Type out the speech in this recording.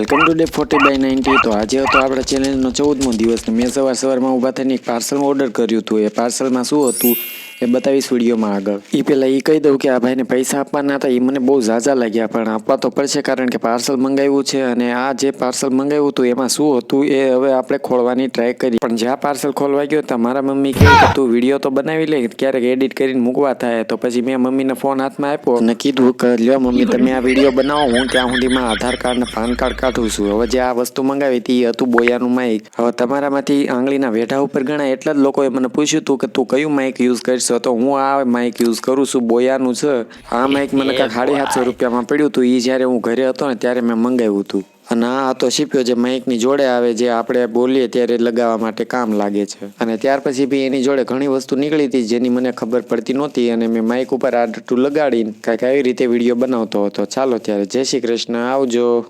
Welcome to day 40/90। તો આજે હતો આપણા ચેલેન્જનો 14મો દિવસ ને મેં સવારમાં ઊભા થઈને એક પાર્સલ ઓર્ડર કર્યું હતું। એ પાર્સલમાં શું હતું એ બતાવીશ વિડીયોમાં આગળ। એ પહેલાં એ કહી દઉં કે આ ભાઈને પૈસા આપવાના હતા એ મને બહુ ઝાઝા લાગ્યા, પણ આપવા તો પડશે કારણ કે પાર્સલ મંગાવ્યું છે। અને આ જે પાર્સલ મંગાવ્યું હતું એમાં શું હતું એ હવે આપણે ખોલવાની ટ્રાય કરી। પણ જ્યાં પાર્સલ ખોલવા ગયો ત્યાં મારા મમ્મી કહે કે તું વિડીયો તો બનાવી લે, ક્યારેક એડિટ કરીને મૂકવા થાય। તો પછી મેં મમ્મીને ફોન હાથમાં આપ્યો અને કીધું કે લ્યો મમ્મી તમે આ વિડીયો બનાવો, હું ત્યાં સુધીમાં આધાર કાર્ડ ને પાન કાર્ડ કાઢું છું। હવે જે આ વસ્તુ મંગાવી હતી એ હતું બોયાનું માઇક। હવે તમારામાંથી આંગળીના વેઢા ઉપર ગણાય એટલા જ લોકોએ મને પૂછ્યું હતું કે તું કયું માઇક યુઝ કરશો, તો હું આ માઇક યુઝ કરું છું, બોયાનું છે। આ માઇક મને કાંઈક 750 રૂપિયામાં પડ્યું હતું, એ જ્યારે હું ઘરે હતો ને ત્યારે મેં મંગાવ્યું હતું। અને આ હતો શીપ્યો જે માઇકની જોડે આવે, જે આપણે બોલીએ ત્યારે લગાવવા માટે કામ લાગે છે। અને ત્યાર પછી બી એની જોડે ઘણી વસ્તુ નીકળી હતી જેની મને ખબર પડતી નહોતી, અને મેં માઇક ઉપર આ ડટ્ટું લગાડીને કાંઈક આવી રીતે વિડીયો બનાવતો હતો। ચાલો ત્યારે જય શ્રી કૃષ્ણ, આવજો।